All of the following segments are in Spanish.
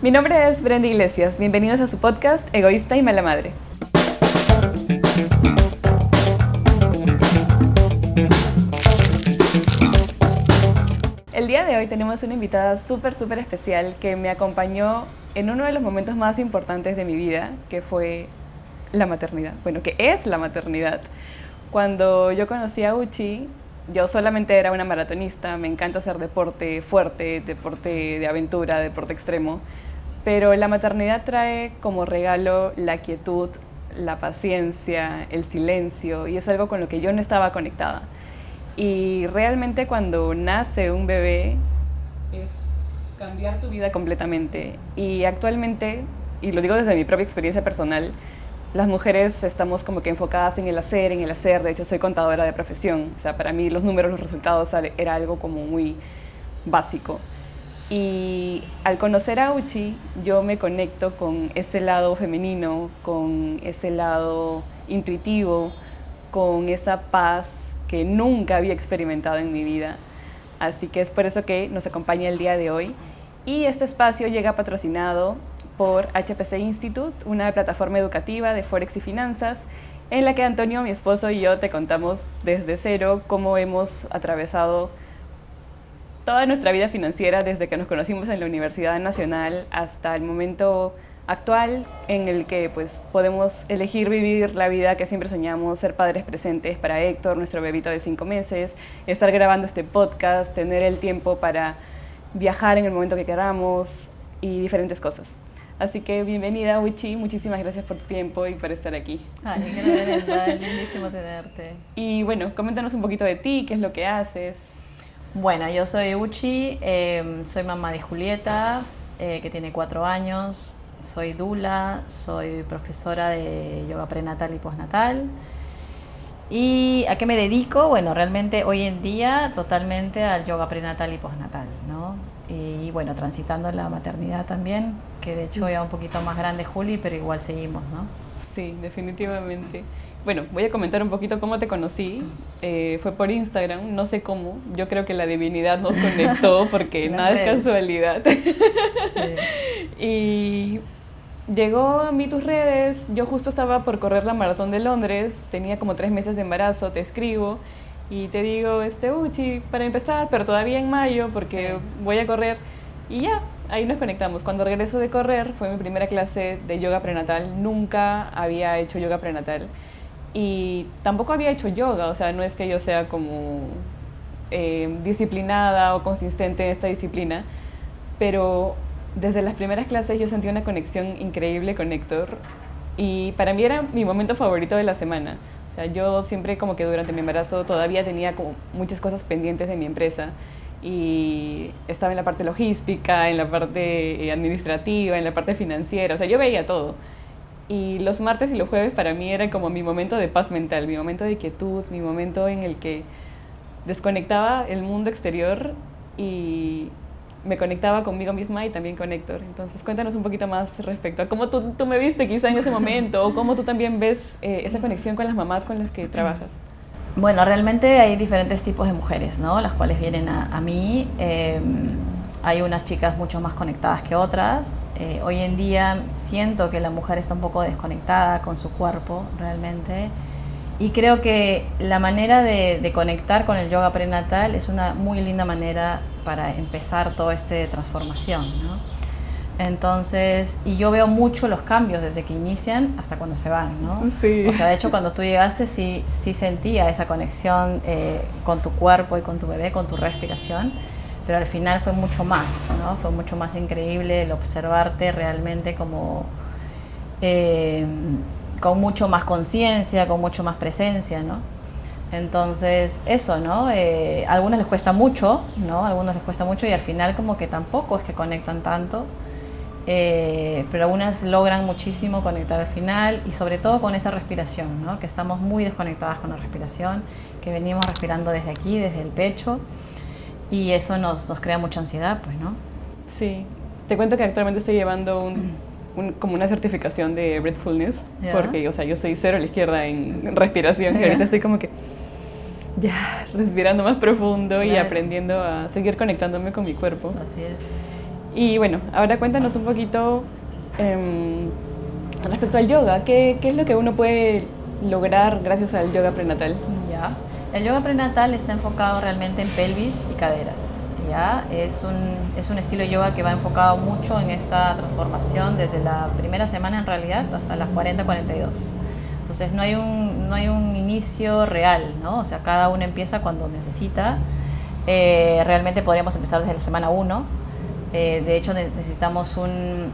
Mi nombre es Brenda Iglesias. Bienvenidos a su podcast Egoísta y Mala Madre. El día de hoy tenemos una invitada súper especial que me acompañó en uno de los momentos más importantes de mi vida, que fue la maternidad. Bueno, que es la maternidad. Cuando yo conocí a Uchi, yo solamente era una maratonista, me encanta hacer deporte fuerte, deporte de aventura, deporte extremo, pero la maternidad trae como regalo la quietud, la paciencia, el silencio, y es algo con lo que yo no estaba conectada. Y realmente cuando nace un bebé es cambiar tu vida completamente. Y actualmente, y lo digo desde mi propia experiencia personal, las mujeres estamos como que enfocadas en el hacer. De hecho, soy contadora de profesión. O sea, para mí los números, los resultados era algo como muy básico. Y al conocer a Uchi, yo me conecto con ese lado femenino, con ese lado intuitivo, con esa paz que nunca había experimentado en mi vida. Así que es por eso que nos acompaña el día de hoy. Y este espacio llega patrocinado por HPC Institute, una plataforma educativa de Forex y finanzas, en la que Antonio, mi esposo, y yo te contamos desde cero cómo hemos atravesado toda nuestra vida financiera desde que nos conocimos en la Universidad Nacional hasta el momento actual en el que pues podemos elegir vivir la vida que siempre soñamos, ser padres presentes para Héctor, nuestro bebito de 5 meses, estar grabando este podcast, tener el tiempo para viajar en el momento que queramos y diferentes cosas. Así que bienvenida, Uchi, muchísimas gracias por tu tiempo y por estar aquí. Ay, gracias, lindísimo tenerte. Y bueno, coméntanos un poquito de ti, qué es lo que haces. Bueno, yo soy Uchi, soy mamá de Julieta, que tiene 4 años. Soy dula, soy profesora de yoga prenatal y postnatal. ¿Y a qué me dedico? Bueno, realmente hoy en día totalmente al yoga prenatal y postnatal, ¿no? Y bueno, transitando la maternidad también, que de hecho ya un poquito más grande Juli, pero igual seguimos, ¿no? Sí, definitivamente. Bueno, voy a comentar un poquito cómo te conocí. Fue por Instagram, no sé cómo. Yo creo que la divinidad nos conectó porque nada es casualidad. Sí. Y llegó a mí tus redes, yo justo estaba por correr la maratón de Londres, tenía como 3 meses de embarazo, te escribo y te digo, Uchi, para empezar, pero todavía en mayo porque sí, voy a correr y ya, ahí nos conectamos. Cuando regreso de correr fue mi primera clase de yoga prenatal, nunca había hecho yoga prenatal y tampoco había hecho yoga, o sea, no es que yo sea como disciplinada o consistente en esta disciplina, pero desde las primeras clases yo sentí una conexión increíble con Héctor y para mí era mi momento favorito de la semana. O sea, yo siempre como que durante mi embarazo todavía tenía como muchas cosas pendientes de mi empresa y estaba en la parte logística, en la parte administrativa, en la parte financiera, o sea, yo veía todo. Y los martes y los jueves para mí era como mi momento de paz mental, mi momento de quietud, mi momento en el que desconectaba el mundo exterior y me conectaba conmigo misma y también con Héctor. Entonces, cuéntanos un poquito más respecto a cómo tú me viste quizá en ese momento o cómo tú también ves esa conexión con las mamás con las que trabajas. Bueno, realmente hay diferentes tipos de mujeres, ¿no? Las cuales vienen a mí. Hay unas chicas mucho más conectadas que otras. Hoy en día siento que la mujer está un poco desconectada con su cuerpo, realmente. Y creo que la manera de conectar con el yoga prenatal es una muy linda manera para empezar toda esta transformación, ¿no? Entonces, y yo veo mucho los cambios desde que inician hasta cuando se van, ¿no? Sí. O sea, de hecho, cuando tú llegaste sí sentía esa conexión con tu cuerpo y con tu bebé, con tu respiración, pero al final fue mucho más, ¿no? Fue mucho más increíble el observarte realmente como con mucho más conciencia, con mucho más presencia, ¿no? Entonces, eso, ¿no? A algunos les cuesta mucho, ¿no? A algunos les cuesta mucho y al final como que tampoco es que conectan tanto, pero algunas logran muchísimo conectar al final y sobre todo con esa respiración, ¿no? Que estamos muy desconectadas con la respiración, que venimos respirando desde aquí, desde el pecho y eso nos crea mucha ansiedad, pues, ¿no? Sí. Te cuento que actualmente estoy llevando como una certificación de Breathfulness, porque, o sea, yo soy cero a la izquierda en respiración, que ahorita estoy como que ya respirando más profundo y aprendiendo a seguir conectándome con mi cuerpo. Así es. Y bueno, ahora cuéntanos un poquito em, respecto al yoga. ¿Qué es lo que uno puede lograr gracias al yoga prenatal? Ya. El yoga prenatal está enfocado realmente en pelvis y caderas. ¿Ya? Es un estilo de yoga que va enfocado mucho en esta transformación desde la primera semana en realidad hasta las 40-42. Entonces no hay un inicio real, ¿no? O sea, cada uno empieza cuando necesita. Realmente podríamos empezar desde la semana 1. De hecho, necesitamos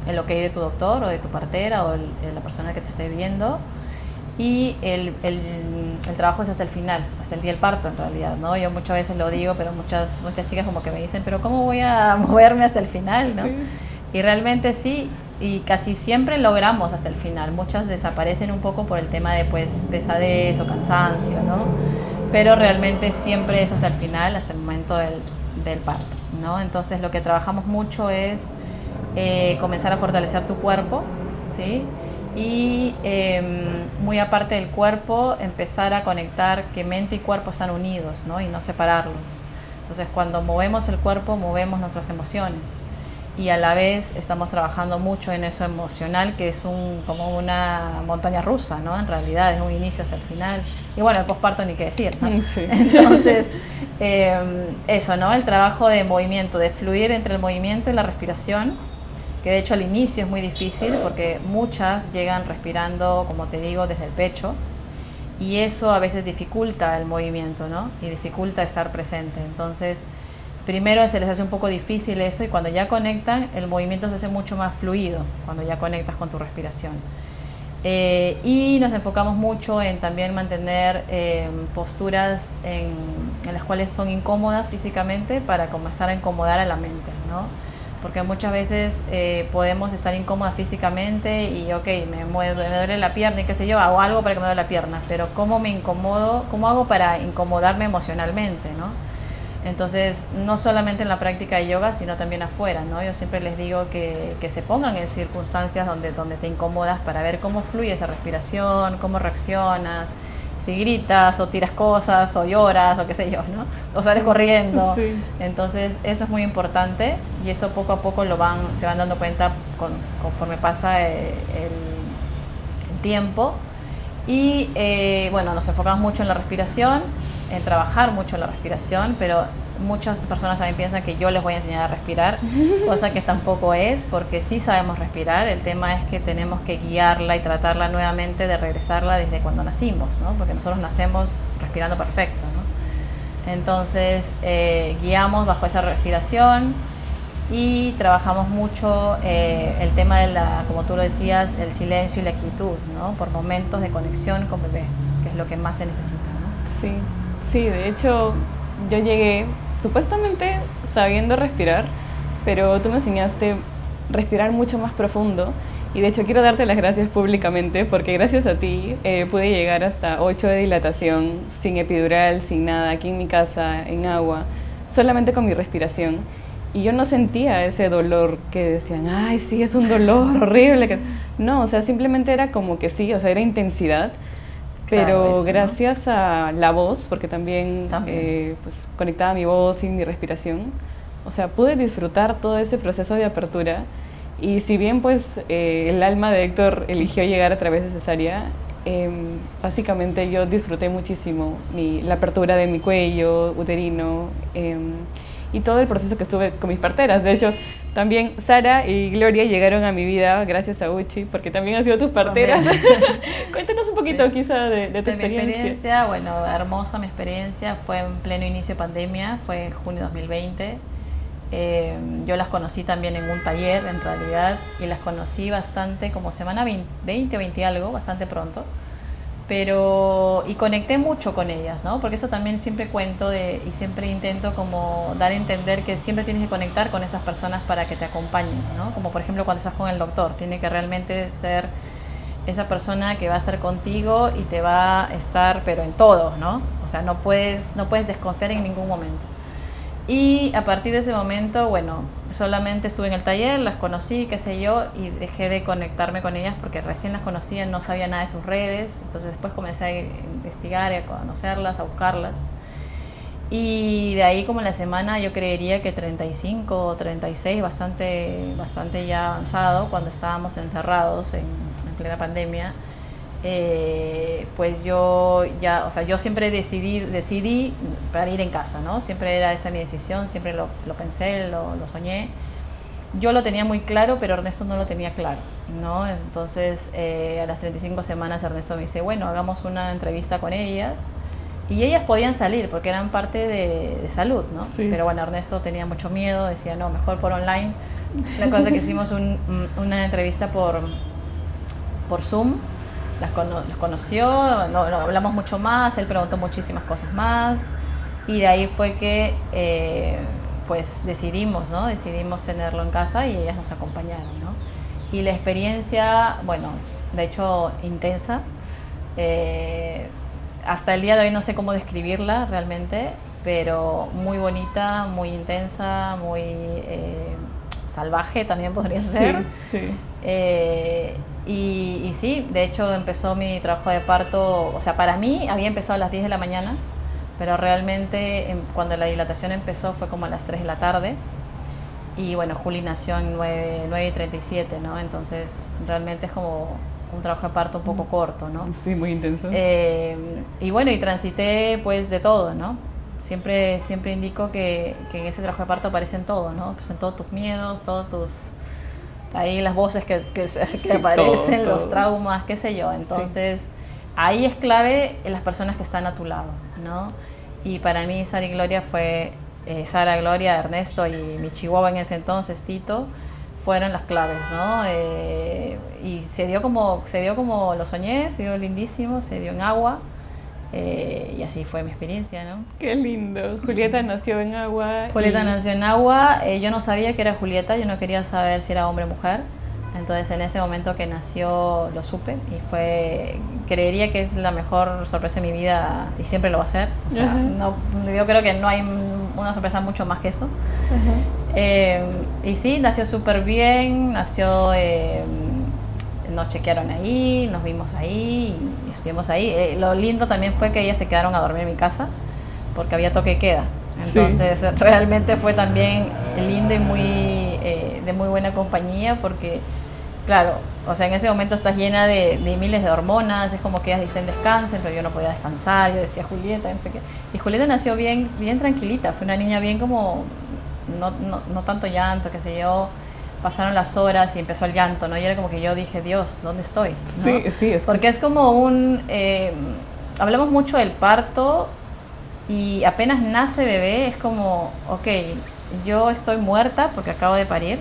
el ok de tu doctor o de tu partera o la persona que te esté viendo. Y el trabajo es hasta el final, hasta el día del parto en realidad, ¿no? Yo muchas veces lo digo, pero muchas chicas como que me dicen, pero ¿cómo voy a moverme hasta el final, no? Sí. Y realmente sí, y casi siempre logramos hasta el final. Muchas desaparecen un poco por el tema de pues pesadez o cansancio, ¿no? Pero realmente siempre es hasta el final, hasta el momento del parto, ¿no? Entonces lo que trabajamos mucho es comenzar a fortalecer tu cuerpo, ¿sí? Y muy aparte del cuerpo, empezar a conectar que mente y cuerpo están unidos, ¿no? Y no separarlos. Entonces, cuando movemos el cuerpo, movemos nuestras emociones. Y a la vez estamos trabajando mucho en eso emocional, que es como una montaña rusa, ¿no? En realidad, es un inicio hasta el final. Y bueno, el posparto ni qué decir, ¿no? Sí. Entonces, eso, ¿no? El trabajo de movimiento, de fluir entre el movimiento y la respiración, que de hecho al inicio es muy difícil porque muchas llegan respirando, como te digo, desde el pecho, y eso a veces dificulta el movimiento, ¿no? Y dificulta estar presente. Entonces, primero se les hace un poco difícil eso, y cuando ya conectan, el movimiento se hace mucho más fluido, cuando ya conectas con tu respiración. Y nos enfocamos mucho en también mantener posturas en las cuales son incómodas físicamente para comenzar a incomodar a la mente, ¿no? Porque muchas veces podemos estar incómodas físicamente y ok, me duele la pierna y qué sé yo, hago algo para que me duele la pierna, pero ¿cómo me incomodo? ¿Cómo hago para incomodarme emocionalmente, ¿no? Entonces, no solamente en la práctica de yoga, sino también afuera, ¿no? Yo siempre les digo que se pongan en circunstancias donde te incomodas para ver cómo fluye esa respiración, cómo reaccionas, si gritas o tiras cosas o lloras o qué sé yo, ¿no? O sales corriendo. Sí. Entonces, eso es muy importante, y eso poco a poco se van dando cuenta conforme pasa el tiempo. Y bueno, nos enfocamos mucho en la respiración, en trabajar mucho en la respiración, pero muchas personas también piensan que yo les voy a enseñar a respirar, cosa que tampoco es, porque sí sabemos respirar. El tema es que tenemos que guiarla y tratarla nuevamente de regresarla desde cuando nacimos, ¿no? Porque nosotros nacemos respirando perfecto, ¿no? Entonces guiamos bajo esa respiración y trabajamos mucho el tema de como tú lo decías, el silencio y la quietud, ¿no? Por momentos de conexión con bebé, que es lo que más se necesita, ¿no? Sí, sí, de hecho yo llegué supuestamente sabiendo respirar, pero tú me enseñaste a respirar mucho más profundo, y de hecho quiero darte las gracias públicamente porque gracias a ti pude llegar hasta 8 de dilatación, sin epidural, sin nada, aquí en mi casa, en agua, solamente con mi respiración. Y yo no sentía ese dolor que decían, ay, sí, es un dolor horrible. No, o sea, simplemente era como que sí, o sea, era intensidad. Pero Claro, eso, gracias a la voz, porque también, También. pues, conectaba mi voz y mi respiración, o sea, pude disfrutar todo ese proceso de apertura. Y si bien pues el alma de Héctor eligió llegar a través de cesárea, básicamente yo disfruté muchísimo la apertura de mi cuello uterino, y todo el proceso que estuve con mis parteras. De hecho, también Sara y Gloria llegaron a mi vida gracias a Uchi, porque también han sido tus parteras. Cuéntanos un poquito, Sí. quizá, de tu De mi experiencia. experiencia, bueno, hermosa mi experiencia, fue en pleno inicio de pandemia, fue en junio de 2020. Yo las conocí también en un taller, en realidad, y las conocí bastante, como semana 20 o 20 algo, bastante pronto. Y conecté mucho con ellas, ¿no? Porque eso también siempre cuento y siempre intento como dar a entender que siempre tienes que conectar con esas personas para que te acompañen, ¿no? Como por ejemplo cuando estás con el doctor, tiene que realmente ser esa persona que va a estar contigo y te va a estar, pero en todo, ¿no? O sea, no puedes desconfiar en ningún momento. Y a partir de ese momento, bueno, solamente estuve en el taller, las conocí, qué sé yo, y dejé de conectarme con ellas porque recién las conocía, no sabía nada de sus redes. Entonces después comencé a investigar y a conocerlas, a buscarlas. Y de ahí como en la semana yo creería que 35 o 36, bastante ya avanzado, cuando estábamos encerrados en plena pandemia, pues yo ya, o sea, yo siempre decidí para ir en casa, ¿no? Siempre era esa mi decisión, siempre lo pensé, lo soñé. Yo lo tenía muy claro, pero Ernesto no lo tenía claro, ¿no? Entonces, a las 35 semanas Ernesto me dice, bueno, hagamos una entrevista con ellas. Y ellas podían salir porque eran parte de salud, ¿no? Sí. Pero bueno, Ernesto tenía mucho miedo, decía, no, mejor por online. La cosa es que hicimos una entrevista por Zoom, los conoció, no, hablamos mucho más, él preguntó muchísimas cosas más. Y de ahí fue que pues decidimos, ¿no? Decidimos tenerlo en casa y ellas nos acompañaron, ¿no? Y la experiencia, bueno, de hecho intensa. Hasta el día de hoy no sé cómo describirla realmente, pero muy bonita, muy intensa, muy salvaje también podría ser. Sí. Y sí, de hecho empezó mi trabajo de parto, o sea, para mí había empezado a las 10 de la mañana, pero realmente cuando la dilatación empezó fue como a las 3 de la tarde. Y bueno, Juli nació en 9:37, ¿no? Entonces realmente es como un trabajo de parto un poco corto, ¿no? Sí, muy intenso. Y bueno, y transité pues de todo, ¿no? Siempre indico que en ese trabajo de parto aparecen todo, ¿no? Aparecen todos tus miedos, todos tus... Ahí las voces que sí, aparecen, todo. los traumas, qué sé yo. Entonces, ahí es clave las personas que están a tu lado, ¿no? Y para mí Sara y Gloria fue... Sara, Gloria, Ernesto y mi chihuahua en ese entonces, Tito, fueron las claves, ¿no? Y se dio como lo soñé, se dio lindísimo, se dio en agua. Y así fue mi experiencia, ¿no? Qué lindo. Julieta nació en agua. Julieta nació en agua. Yo no sabía que era Julieta, yo no quería saber si era hombre o mujer. Entonces en ese momento que nació lo supe y creería que es la mejor sorpresa de mi vida y siempre lo va a ser. O sea, no, yo creo que no hay una sorpresa mucho más que eso. Y sí, nació súper bien, nos chequearon ahí, nos vimos ahí y estuvimos ahí. Lo lindo también fue que ellas se quedaron a dormir en mi casa porque había toque de queda. Entonces realmente fue también lindo y de muy buena compañía porque, claro, o sea, en ese momento estás llena de miles de hormonas, es como que ellas dicen descansen, pero yo no podía descansar, yo decía Julieta, no sé qué. Y Julieta nació bien tranquilita, fue una niña bien como, no tanto llanto, qué sé yo. Pasaron las horas y empezó el llanto, ¿no? Y era como que yo dije, Dios, ¿dónde estoy? ¿no? Sí, porque es como hablamos mucho del parto y apenas nace bebé es como, ok, yo estoy muerta porque acabo de parir,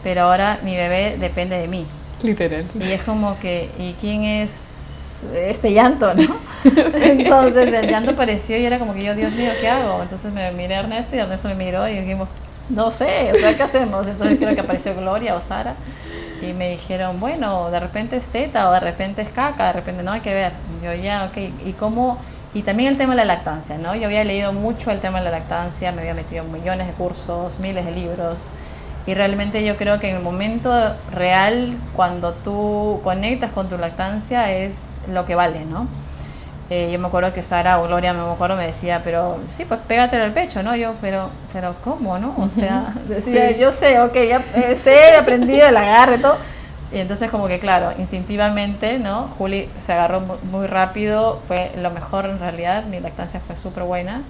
pero ahora mi bebé depende de mí. Literal. Y es como que, ¿y quién es este llanto, no? Entonces el llanto apareció y era como que yo, Dios mío, ¿qué hago? Entonces me miré a Ernesto y Ernesto me miró y dijimos, no sé, o sea, ¿qué hacemos? Entonces creo que apareció Gloria o Sara y me dijeron, bueno, de repente es teta o de repente es caca, de repente no hay que ver. Y yo ya, ok, ¿y cómo? Y también el tema de la lactancia, ¿no? Yo había leído mucho el tema de la lactancia, me había metido en millones de cursos, miles de libros y realmente yo creo que en el momento real, cuando tú conectas con tu lactancia, es lo que vale, ¿no? Yo me acuerdo que Sara o Gloria, me decía, pero sí, pues pégatelo al pecho, ¿no? Yo, pero ¿cómo, no? O sea, decía, yo sé, ok, ya sé, he aprendido el agarre, todo. Y entonces como que, claro, instintivamente, ¿no? Juli se agarró muy rápido, fue lo mejor en realidad, mi lactancia fue súper buena.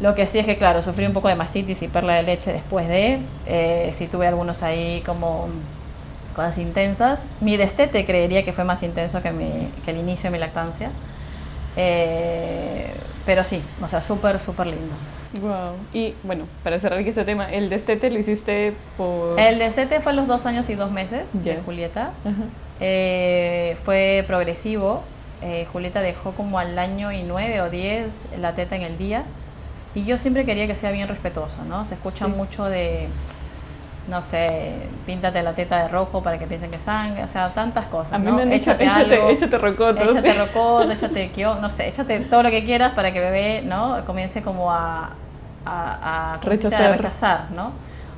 Lo que sí es que, claro, sufrí un poco de mastitis y perla de leche después sí tuve algunos ahí como cosas intensas. Mi destete creería que fue más intenso que el inicio de mi lactancia. Pero sí, o sea, súper lindo. Wow. Y bueno, para cerrar este tema, ¿el destete lo hiciste por...? El destete fue a los 2 años y 2 meses de Julieta. Fue progresivo. Julieta dejó como al año y 9 o 10 la teta en el día. Y yo siempre quería que sea bien respetuoso, ¿no? Se escucha mucho de... no sé, píntate la teta de rojo para que piensen que es sangre, o sea, tantas cosas, a mí ¿no? me han dicho, échate rocoto. Échate rocoto, échate kion, no sé, échate todo lo que quieras para que bebé, ¿no? Comience como a rechazar, ¿no?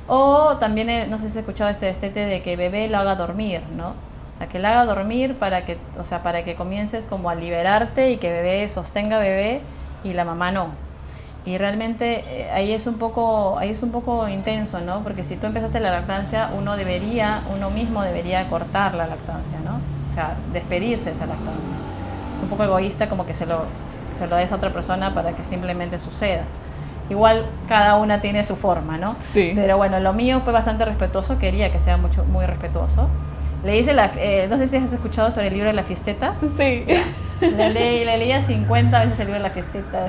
O también, no sé si has escuchado este destete de que bebé lo haga dormir, ¿no? O sea, que lo haga dormir para que comiences como a liberarte y que bebé sostenga bebé y la mamá no. Y realmente ahí es un poco intenso, ¿no? Porque si tú empezaste la lactancia, uno mismo debería cortar la lactancia, ¿no? O sea, despedirse de esa lactancia. Es un poco egoísta como que se lo des a otra persona para que simplemente suceda. Igual cada una tiene su forma, ¿no? Sí. Pero bueno, lo mío fue bastante respetuoso, quería que sea muy respetuoso. Le hice no sé si has escuchado sobre el libro de la fiesteta. Sí. Le leía 50 veces el libro de la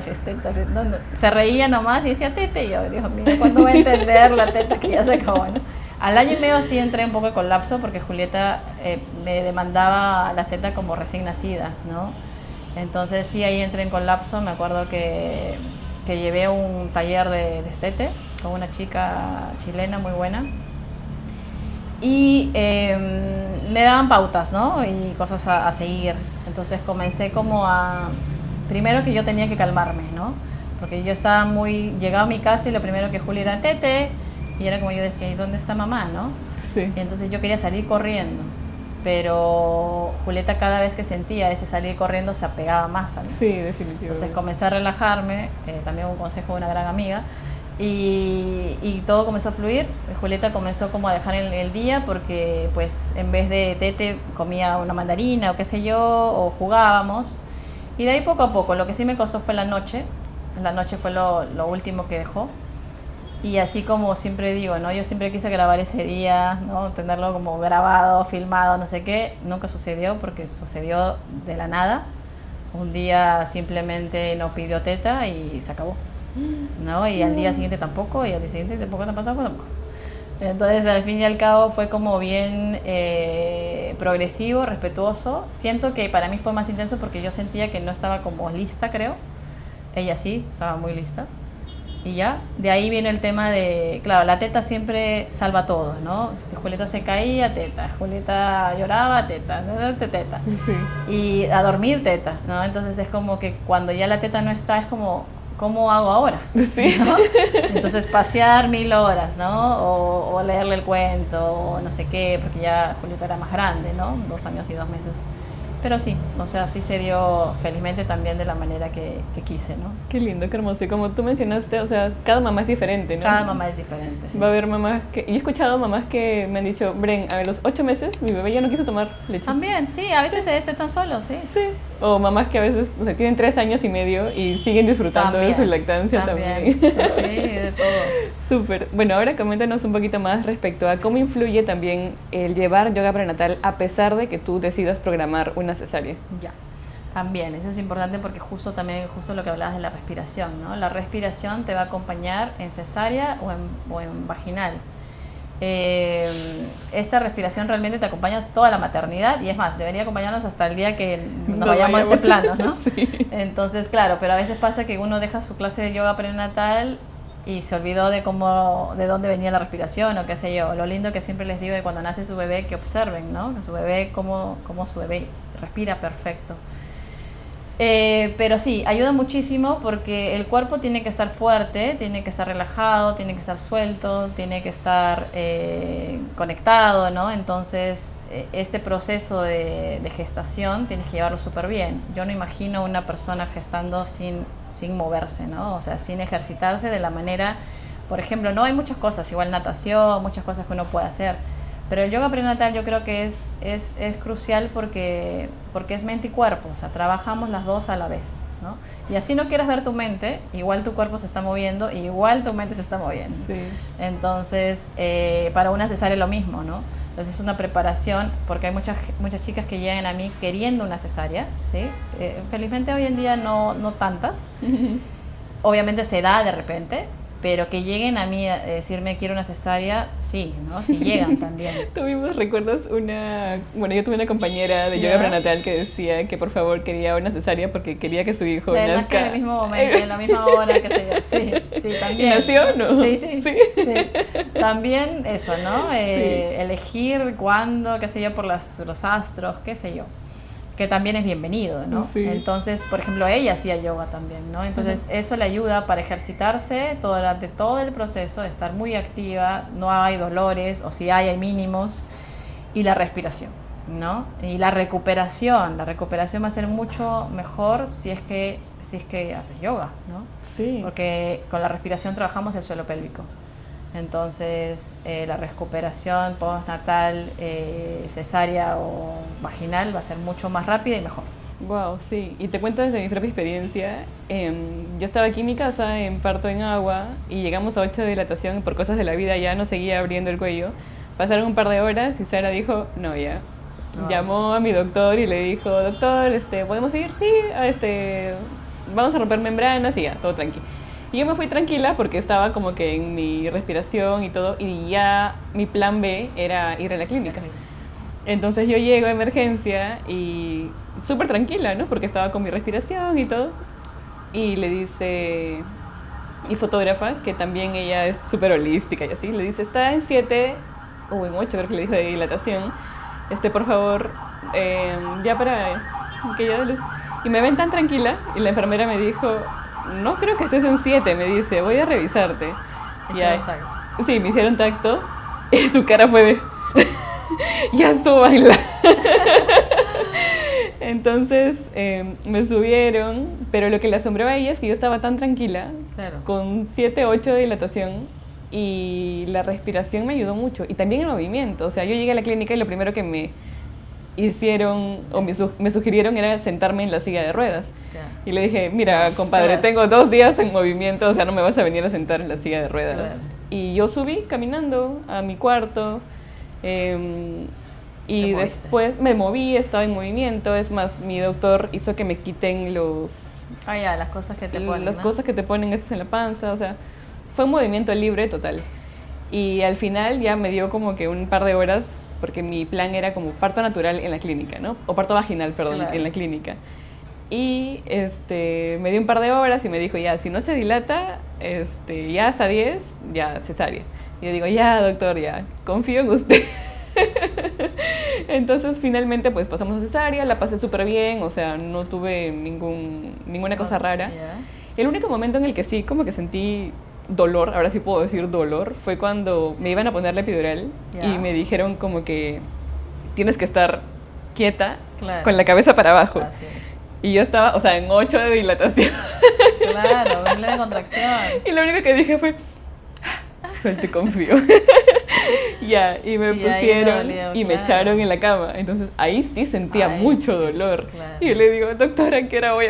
fiesteta, donde se reía nomás y decía tete. Y yo, Dios mío, ¿cuándo voy a entender la teta que ya se acabó, ¿no? Al año y medio sí entré un poco de colapso porque Julieta me demandaba la teta como recién nacida, ¿no? Entonces sí, ahí entré en colapso. Me acuerdo que llevé un taller de destete con una chica chilena muy buena. Y me daban pautas, ¿no? Y cosas a seguir. Entonces comencé primero que yo tenía que calmarme, ¿no? Porque yo llegaba a mi casa y lo primero que Juli era tete, y era como yo decía, ¿y dónde está mamá, no? Sí. Y entonces yo quería salir corriendo, pero Julieta cada vez que sentía ese salir corriendo se apegaba más a mí. Sí, definitivamente. Entonces comencé a relajarme, también un consejo de una gran amiga, y todo comenzó a fluir. Julieta comenzó como a dejar el día porque pues en vez de tete comía una mandarina o qué sé yo, o jugábamos, y de ahí poco a poco. Lo que sí me costó fue la noche fue lo último que dejó. Y así como siempre digo, ¿no? Yo siempre quise grabar ese día, ¿no? Tenerlo como grabado, filmado, no sé qué. Nunca sucedió porque sucedió de la nada. Un día simplemente no pidió teta y se acabó, ¿no? Y al día siguiente tampoco, y al día siguiente tampoco. Entonces, al fin y al cabo, fue como bien progresivo, respetuoso. Siento que para mí fue más intenso porque yo sentía que no estaba como lista, creo. Ella sí, estaba muy lista. Y ya, de ahí viene el tema de, claro, la teta siempre salva todo, ¿no? Julieta se caía, teta. Julieta lloraba, teta. Teta. Sí. Y a dormir, teta, ¿no? Entonces es como que cuando ya la teta no está, es como, ¿cómo hago ahora? Sí. ¿No? Entonces pasear 1000 horas, ¿no? O leerle el cuento, o no sé qué, porque ya Julieta era más grande, ¿no? 2 años y 2 meses. Pero sí, o sea, sí se dio felizmente también de la manera que quise, ¿no? Qué lindo, qué hermoso. Y como tú mencionaste, o sea, cada mamá es diferente, ¿no? Cada mamá es diferente, sí. Va a haber mamás que... Y he escuchado mamás que me han dicho, Bren, a los 8 meses mi bebé ya no quiso tomar leche. También, sí, a veces se destetan solos, sí. Sí. O mamás que a veces, o sea, tienen 3 años y medio y siguen disfrutando de su lactancia también. Sí, sí, de todo. Súper. Bueno, ahora coméntanos un poquito más respecto a cómo influye también el llevar yoga prenatal a pesar de que tú decidas programar una cesárea. Ya. También, eso es importante porque justo lo que hablabas de la respiración, ¿no? La respiración te va a acompañar en cesárea o en vaginal. Esta respiración realmente te acompaña toda la maternidad, y es más, debería acompañarnos hasta el día que nos vayamos a este plano, ¿no? Sí. Entonces, claro, pero a veces pasa que uno deja su clase de yoga prenatal y se olvidó de dónde venía la respiración o qué sé yo. Lo lindo que siempre les digo es cuando nace su bebé, que observen, ¿no? Que su bebé, cómo su bebé respira perfecto. Pero sí, ayuda muchísimo porque el cuerpo tiene que estar fuerte, tiene que estar relajado, tiene que estar suelto, tiene que estar conectado, ¿no? Entonces, este proceso de gestación tienes que llevarlo súper bien. Yo no imagino una persona gestando sin moverse, ¿no? O sea, sin ejercitarse de la manera... Por ejemplo, no hay muchas cosas, igual natación, muchas cosas que uno puede hacer. Pero el yoga prenatal yo creo que es crucial porque es mente y cuerpo, o sea, trabajamos las dos a la vez, ¿no? Y así no quieras ver tu mente, igual tu cuerpo se está moviendo, y igual tu mente se está moviendo. Sí. Entonces, para una cesárea lo mismo, ¿no? Entonces es una preparación, porque hay muchas chicas que llegan a mí queriendo una cesárea, ¿sí? Felizmente hoy en día no tantas. Obviamente se da de repente, pero que lleguen a mí a decirme quiero una cesárea, sí, ¿no? Sí llegan también. ¿Recuerdas bueno, yo tuve una compañera de yoga prenatal que decía que por favor quería una cesárea porque quería que su hijo nazca en el mismo momento, en la misma hora, que sé yo. Sí, también. ¿Y nació? No. Sí. También eso, ¿no? Sí. Elegir cuándo, qué sé yo, por los astros, qué sé yo. Que también es bienvenido, ¿no? Sí. Entonces, por ejemplo, ella hacía yoga también, ¿no? Entonces, eso le ayuda para ejercitarse durante todo el proceso, estar muy activa, no hay dolores, o si hay mínimos, y la respiración. ¿no? Y la recuperación va a ser mucho mejor si es que haces yoga, ¿no? Sí. Porque con la respiración trabajamos el suelo pélvico. Entonces, la recuperación postnatal, cesárea o vaginal va a ser mucho más rápida y mejor. Wow, sí. Y te cuento desde mi propia experiencia. Yo estaba aquí en mi casa en parto en agua y llegamos a 8 de dilatación y por cosas de la vida ya no seguía abriendo el cuello. Pasaron un par de horas y Sara dijo, no, ya. Llamó a mi doctor y le dijo, doctor, ¿podemos ir? Sí, vamos a romper membranas y ya, todo tranqui. Y yo me fui tranquila porque estaba como que en mi respiración y todo y ya mi plan B era ir a la clínica. Entonces yo llego a emergencia y súper tranquila, ¿no? Porque estaba con mi respiración y todo. Y le dice, y fotógrafa, que también ella es súper holística y así, le dice, está en 7 o en 8, creo que le dijo de dilatación. Por favor, ya para que ya dé luz. Y me ven tan tranquila y la enfermera me dijo, no creo que estés en 7, me dice, voy a revisarte. Hicieron tacto. Sí, me hicieron tacto y su cara fue de, ya súbanla. Entonces me subieron, pero lo que le asombró a ella es que yo estaba tan tranquila, Claro. con 7, 8 de dilatación, y la respiración me ayudó mucho, y también el movimiento. O sea, yo llegué a la clínica y lo primero que me hicieron, o me sugirieron era sentarme en la silla de ruedas. Claro. Y le dije, mira, compadre, Claro. tengo 2 días en movimiento, o sea, no me vas a venir a sentar en la silla de ruedas. Claro. Y yo subí caminando a mi cuarto, y después me moví, estaba en movimiento. Es más, mi doctor hizo que me quiten las cosas que te ponen, las ¿no? cosas que te ponen estas en la panza, o sea, fue un movimiento libre total. Y al final ya me dio como que un par de horas, porque mi plan era como parto natural en la clínica, ¿no? O parto vaginal, perdón, Claro. en la clínica. Y me dio un par de horas y me dijo, ya, si no se dilata, ya hasta 10, ya cesárea. Y yo digo, ya, doctor, ya, confío en usted. Entonces finalmente pues pasamos a cesárea, la pasé súper bien, o sea, no tuve ninguna cosa rara. Yeah. El único momento en el que sí como que sentí dolor, ahora sí puedo decir dolor, fue cuando me iban a poner la epidural y me dijeron como que tienes que estar quieta, Claro. con la cabeza para abajo. Así es. Y yo estaba, o sea, en 8 de dilatación. Claro, en plena contracción. Y lo único que dije fue, suelte, confío. Ya, y me Y ahí pusieron dolió, y me claro. echaron en la cama. Entonces ahí sí sentía Ahí mucho sí, dolor. claro. Y yo le digo, doctora, ¿a qué hora voy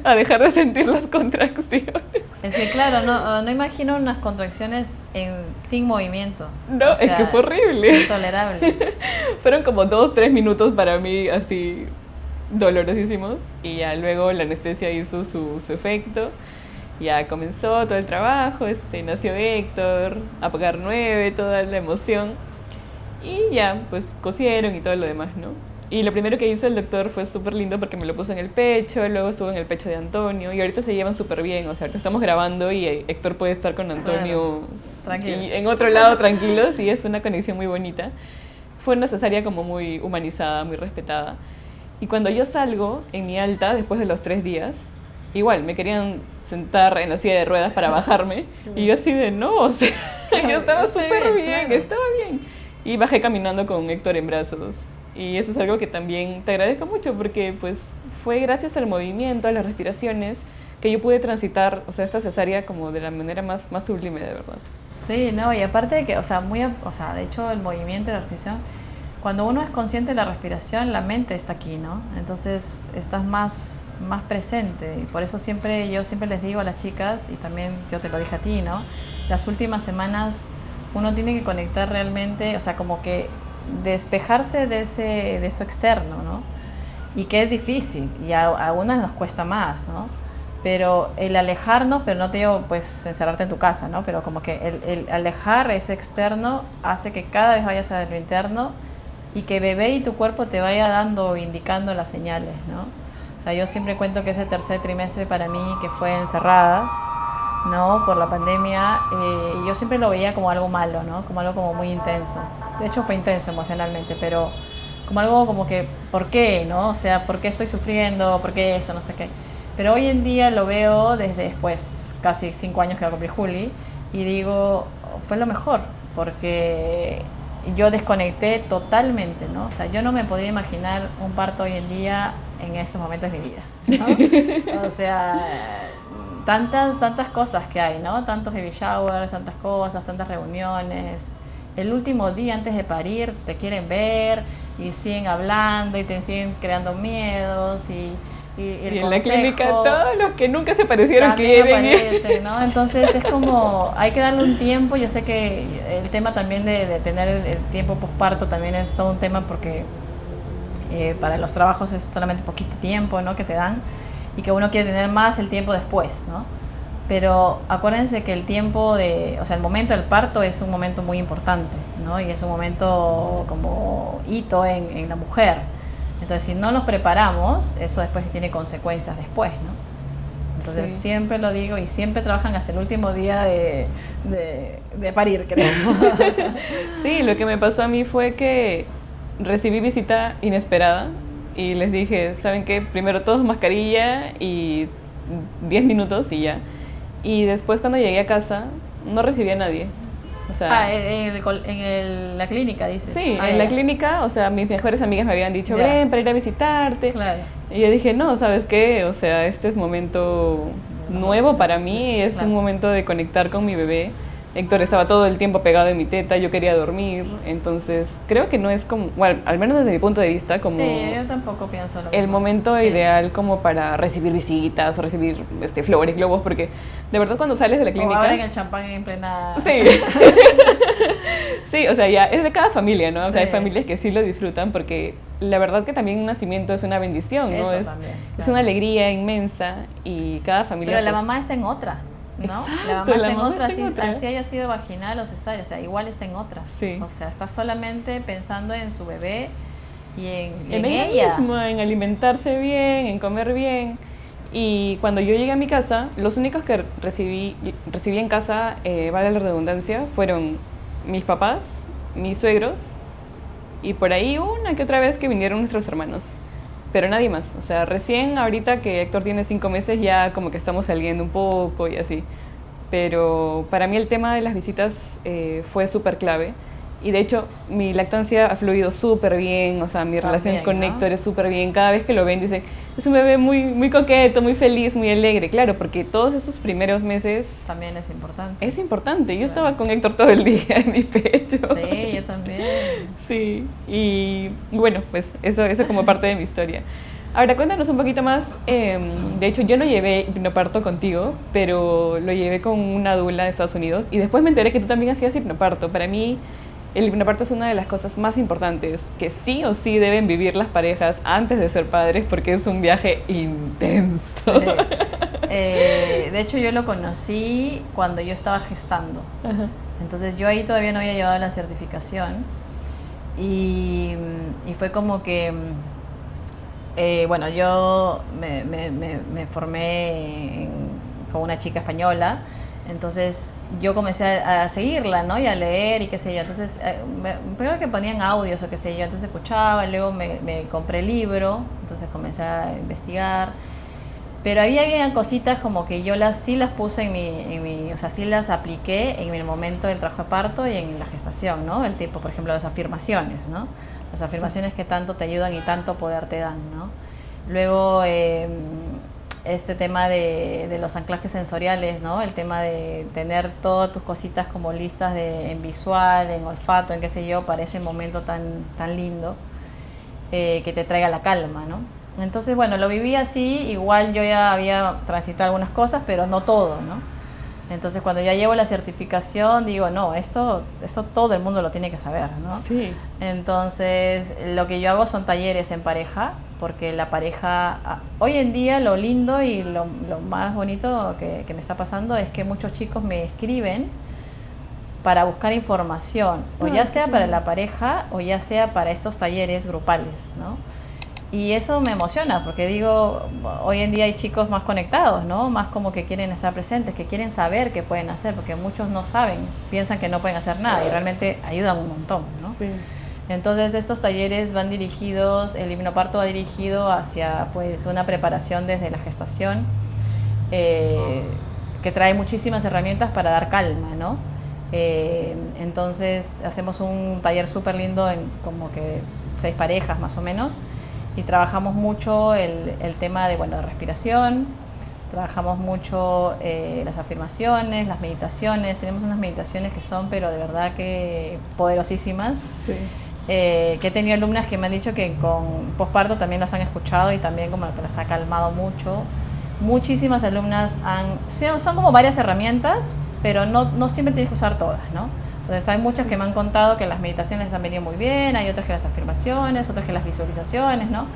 a dejar de sentir las contracciones? Es que claro, no imagino unas contracciones sin movimiento. No, es que fue horrible. Es intolerable. Fueron como 2, 3 minutos para mí así dolorosísimos. Y ya luego la anestesia hizo su efecto. Ya comenzó todo el trabajo, nació Héctor, apagar 9, toda la emoción. Y ya, pues cosieron y todo lo demás, ¿no? Y lo primero que hizo el doctor fue súper lindo porque me lo puso en el pecho, luego estuvo en el pecho de Antonio y ahorita se llevan súper bien. O sea, ahorita estamos grabando y Héctor puede estar con Antonio Tranquilo. y en otro lado tranquilos, y es una conexión muy bonita. Fue una cesárea como muy humanizada, muy respetada. Y cuando yo salgo en mi alta, después de los 3 días, igual me querían sentar en la silla de ruedas para bajarme y yo así de no, o sea, yo estaba súper bien, claro. estaba bien. Y bajé caminando con Héctor en brazos. Y eso es algo que también te agradezco mucho porque pues fue gracias al movimiento, a las respiraciones, que yo pude transitar, o sea, esta cesárea como de la manera más sublime, de verdad. Sí, no, y aparte de que, o sea, de hecho el movimiento y la respiración, cuando uno es consciente de la respiración, la mente está aquí, ¿no? Entonces estás más presente. Y por eso yo siempre les digo a las chicas, y también yo te lo dije a ti, ¿no? Las últimas semanas uno tiene que conectar realmente, o sea, como que despejarse de eso externo, ¿no? Y que es difícil, y a algunas nos cuesta más, ¿no? Pero el alejarnos, pero no te digo pues encerrarte en tu casa, ¿no? Pero como que el alejar ese externo hace que cada vez vayas a lo interno y que bebé y tu cuerpo te vaya indicando las señales, ¿no? O sea, yo siempre cuento que ese tercer trimestre para mí, que fue encerradas, ¿no? Por la pandemia, yo siempre lo veía como algo malo, ¿no? Como algo como muy intenso. De hecho fue intenso emocionalmente, pero como algo como que, ¿por qué, no? O sea, ¿por qué estoy sufriendo? ¿Por qué eso? No sé qué. Pero hoy en día lo veo desde después, casi 5 años que va a cumplir Juli, y digo, fue lo mejor, porque yo desconecté totalmente, ¿no? O sea, yo no me podría imaginar un parto hoy en día en estos momentos de mi vida, ¿no? O sea, tantas cosas que hay, ¿no? Tantos baby showers, tantas cosas, tantas reuniones. El último día antes de parir te quieren ver y siguen hablando y te siguen creando miedos y el Y en la consejo clínica todos los que nunca se parecieron también quieren. aparecen, ¿no? Entonces es como, hay que darle un tiempo. Yo sé que el tema también de tener el tiempo posparto también es todo un tema porque para los trabajos es solamente poquito tiempo, ¿no? Que te dan y que uno quiere tener más el tiempo después, ¿no? Pero acuérdense que el tiempo o sea, el momento del parto es un momento muy importante, ¿no? Y es un momento como hito en la mujer. Entonces, si no nos preparamos, eso después tiene consecuencias después, ¿no? Entonces, Sí. siempre lo digo y siempre trabajan hasta el último día de parir, creo. Sí, lo que me pasó a mí fue que recibí visita inesperada y les dije, ¿saben qué? Primero todos mascarilla y 10 minutos y ya. Y después cuando llegué a casa no recibí a nadie. O sea, La clínica, dices. sí, Ah, en la ya. clínica, o sea, mis mejores amigas me habían dicho, Ya. ven para ir a visitarte. Claro. Y yo dije, no, ¿sabes qué? O sea, este es momento nuevo para mí, es Claro. un momento de conectar con mi bebé. Héctor estaba todo el tiempo pegado en mi teta, yo quería dormir, entonces creo que no es como, bueno, al menos desde mi punto de vista, como Sí, yo tampoco pienso lo el mismo. momento Sí. ideal como para recibir visitas o recibir flores, globos, porque de verdad cuando sales de la O clínica... abren el champán en plena... Sí. Sí, o sea, ya es de cada familia, ¿no? O sea, hay Sí. familias que sí lo disfrutan porque la verdad que también un nacimiento es una bendición, ¿no? Eso Es, también, es claro. una alegría inmensa y cada familia... Pero la pues, mamá está en otra, ¿no? Exacto, la mamá está la en mamá otra, está en otra. así haya sido vaginal o cesárea, o sea, igual está en otra. Sí. O sea, está solamente pensando en su bebé y En en ella ella. misma, en alimentarse bien, en comer bien. Y cuando yo llegué a mi casa, los únicos que recibí en casa, vale la redundancia, fueron mis papás, mis suegros y por ahí una que otra vez que vinieron nuestros hermanos. Pero nadie más. O sea, recién ahorita que Héctor tiene 5 meses ya como que estamos saliendo un poco y así. Pero para mí el tema de las visitas fue súper clave. Y de hecho, mi lactancia ha fluido súper bien, o sea, mi relación También, con ¿no? Héctor es súper bien. Cada vez que lo ven dicen, es un bebé muy, muy coqueto, muy feliz, muy alegre. Claro, porque todos esos primeros meses También es importante. es importante. Yo Claro. estaba con Héctor todo el día en mi pecho. Sí, yo también. Sí, y bueno, pues eso como parte de mi historia. Ahora, cuéntanos un poquito más. De hecho, yo no llevé hipnoparto contigo, pero lo llevé con una dula de Estados Unidos. Y después me enteré que tú también hacías hipnoparto. Para mí, el hipnoparto es una de las cosas más importantes que sí o sí deben vivir las parejas antes de ser padres, porque es un viaje intenso. Sí. De hecho, yo lo conocí cuando yo estaba gestando. Ajá. Entonces, yo ahí todavía no había llevado la certificación. Y fue como que, bueno, yo me formé con una chica española. Entonces yo comencé a seguirla, ¿no? Y a leer y qué sé yo. Entonces, primero que ponían audios o qué sé yo. Entonces escuchaba, luego me compré el libro. Entonces comencé a investigar. Pero había cositas como que yo sí las puse o sea, sí las apliqué en el momento del trabajo de parto y en la gestación, ¿no? El tipo, por ejemplo, las afirmaciones, ¿no? Las afirmaciones que tanto te ayudan y tanto poder te dan, ¿no? Luego, este tema de los anclajes sensoriales, ¿no? El tema de tener todas tus cositas como listas en visual, en olfato, en qué sé yo, para ese momento tan lindo, que te traiga la calma, ¿no? Entonces, bueno, lo viví así, igual yo ya había transitado algunas cosas, pero no todo, ¿no? Entonces, cuando ya llevo la certificación, digo, no, esto todo el mundo lo tiene que saber, ¿no? Sí. Entonces, lo que yo hago son talleres en pareja, porque la pareja, hoy en día lo lindo y lo más bonito que me está pasando es que muchos chicos me escriben para buscar información, o ya sea para la pareja o ya sea para estos talleres grupales, ¿no? Y eso me emociona porque digo, hoy en día hay chicos más conectados, ¿no? Más como que quieren estar presentes, que quieren saber qué pueden hacer, porque muchos no saben, piensan que no pueden hacer nada y realmente ayudan un montón, ¿no? Sí. Entonces estos talleres van dirigidos, el hipnoparto va dirigido hacia pues una preparación desde la gestación, que trae muchísimas herramientas para dar calma, ¿no? Entonces hacemos un taller súper lindo en como que 6 parejas más o menos y trabajamos mucho el tema de, bueno, de respiración, trabajamos mucho las afirmaciones, las meditaciones, tenemos unas meditaciones que son pero de verdad que poderosísimas. Sí. Que he tenido alumnas que me han dicho que con posparto también las han escuchado y también como que las ha calmado mucho. Muchísimas alumnas son como varias herramientas, pero no siempre tienes que usar todas, ¿no? Entonces hay muchas que me han contado que las meditaciones les han venido muy bien, hay otras que las afirmaciones, otras que las visualizaciones, ¿no?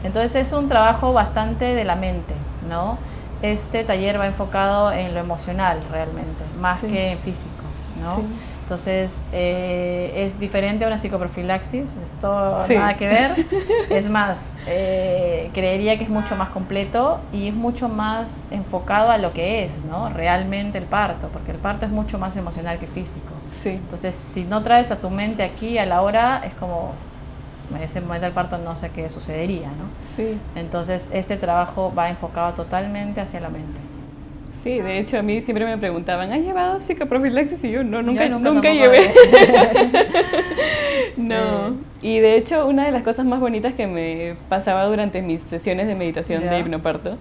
Entonces es un trabajo bastante de la mente, ¿no? Este taller va enfocado en lo emocional realmente, más que en físico, ¿no? Sí. Entonces es diferente a una psicoprofilaxis, esto nada que ver. Es más, creería que es mucho más completo y es mucho más enfocado a lo que es, ¿no? Realmente el parto, porque el parto es mucho más emocional que físico. Sí. Entonces, si no traes a tu mente aquí a la hora, es como en ese momento del parto no sé qué sucedería, ¿no? Sí. Entonces, este trabajo va enfocado totalmente hacia la mente. Sí, de hecho a mí siempre me preguntaban, ¿has llevado psicoprofilaxis? Y yo nunca llevé. No, y de hecho una de las cosas más bonitas que me pasaba durante mis sesiones de meditación de hipnoparto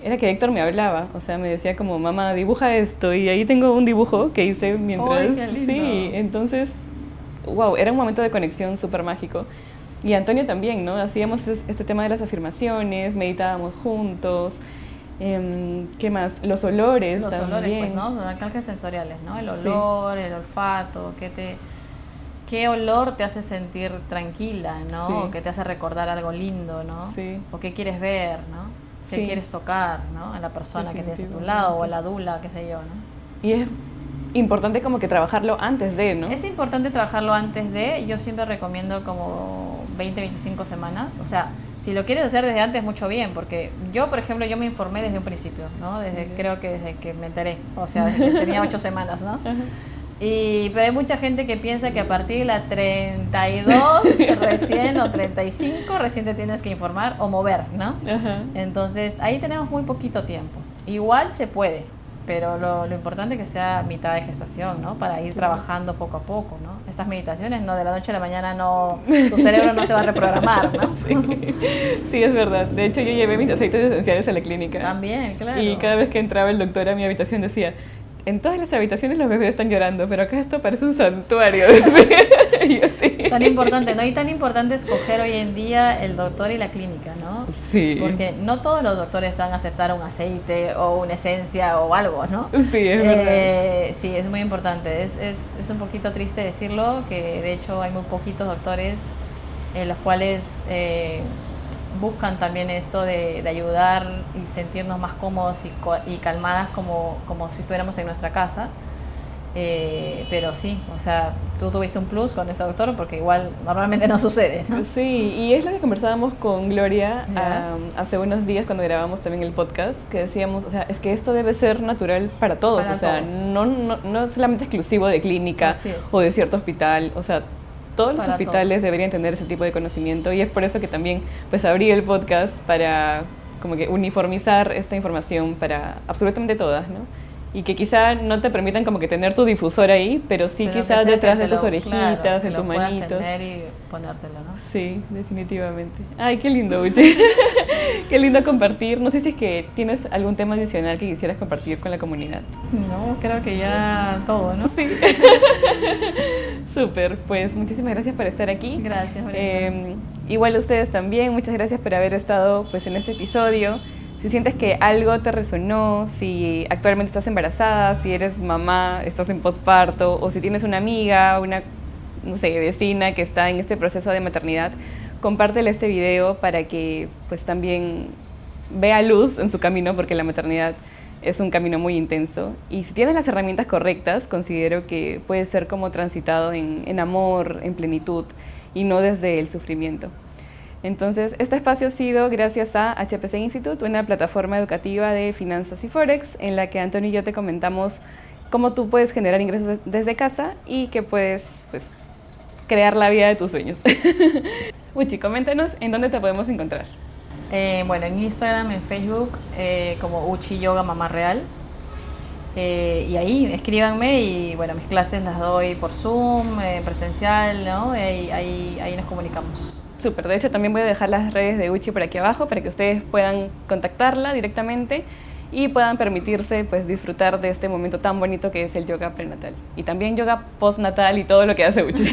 era que Héctor me hablaba, o sea, me decía como, mamá, dibuja esto, y ahí tengo un dibujo que hice mientras... ¡Ay, qué lindo! Sí, entonces, wow, era un momento de conexión súper mágico. Y Antonio también, ¿no? Hacíamos este tema de las afirmaciones, meditábamos juntos. ¿Qué más? Los olores también. Los olores, pues, ¿no? Los alcances sensoriales, ¿no? El olor, el olfato, ¿qué olor te hace sentir tranquila, ¿no? Sí. O que te hace recordar algo lindo, ¿no? Sí. O qué quieres ver, ¿no? ¿Qué quieres tocar, ¿no? A la persona que tienes a tu lado o a la dula, qué sé yo, ¿no? Y es importante como que trabajarlo antes de, ¿no? Es importante trabajarlo antes de, yo siempre recomiendo como 20, 25 semanas, o sea, si lo quieres hacer desde antes, mucho bien, porque yo, por ejemplo, yo me informé desde un principio, ¿no? Creo que desde que me enteré, o sea, desde que tenía 8 semanas, ¿no? Pero hay mucha gente que piensa que a partir de la 32 recién o 35 recién te tienes que informar o mover, ¿no? Entonces, ahí tenemos muy poquito tiempo. Igual se puede, pero lo importante es que sea mitad de gestación, ¿no? Para ir trabajando poco a poco, ¿no? Estas meditaciones, no de la noche a la mañana, tu cerebro no se va a reprogramar, ¿no? Sí, es verdad. De hecho, yo llevé mis aceites esenciales a la clínica. También, claro. Y cada vez que entraba el doctor a mi habitación decía, en todas las habitaciones los bebés están llorando, pero acá esto parece un santuario. Y así. Tan importante, ¿no? Y tan importante escoger hoy en día el doctor y la clínica, ¿no? Sí. Porque no todos los doctores van a aceptar un aceite o una esencia o algo, ¿no? Sí, es verdad. Sí, es muy importante. Es un poquito triste decirlo, que de hecho hay muy poquitos doctores en los cuales buscan también esto de ayudar y sentirnos más cómodos y calmadas como si estuviéramos en nuestra casa. Pero sí, o sea, tú tuviste un plus con este doctor porque igual normalmente no sucede, ¿no? Sí, y es lo que conversábamos con Gloria hace unos días cuando grabamos también el podcast, que decíamos, o sea, es que esto debe ser natural para todos, o sea, no solamente exclusivo de clínica o de cierto hospital, o sea, todos los hospitales deberían tener ese tipo de conocimiento, y es por eso que también pues abrí el podcast para como que uniformizar esta información para absolutamente todas, ¿no? Y que quizá no te permitan como que tener tu difusor ahí, pero sí quizás detrás de tus orejitas, en tus manitos. Puedas tener y ponértelo, ¿no? Sí, definitivamente. Ay, qué lindo, Uchi. Qué lindo compartir. No sé si es que tienes algún tema adicional que quisieras compartir con la comunidad. No, creo que ya todo, ¿no? Sí. Súper, pues muchísimas gracias por estar aquí. Gracias, igual a ustedes también, muchas gracias por haber estado pues en este episodio. Si sientes que algo te resonó, si actualmente estás embarazada, si eres mamá, estás en posparto, o si tienes una amiga, una, no sé, vecina que está en este proceso de maternidad, compártele este video para que pues también vea luz en su camino, porque la maternidad es un camino muy intenso. Y si tienes las herramientas correctas, considero que puede ser como transitado en amor, en plenitud, y no desde el sufrimiento. Entonces, este espacio ha sido gracias a HPC Institute, una plataforma educativa de finanzas y forex, en la que Antonio y yo te comentamos cómo tú puedes generar ingresos desde casa y que puedes pues, crear la vida de tus sueños. Uchi, coméntanos en dónde te podemos encontrar. Bueno, en Instagram, en Facebook, como Uchi Yoga Mamá Real. Y ahí escríbanme y bueno, mis clases las doy por Zoom, presencial, ¿no? Ahí nos comunicamos. Súper, de hecho también voy a dejar las redes de Uchi por aquí abajo para que ustedes puedan contactarla directamente y puedan permitirse pues disfrutar de este momento tan bonito que es el yoga prenatal y también yoga postnatal y todo lo que hace Uchi.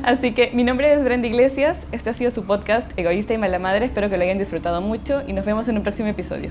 Así que mi nombre es Brenda Iglesias, este ha sido su podcast Egoísta y Mala Madre, espero que lo hayan disfrutado mucho y nos vemos en un próximo episodio.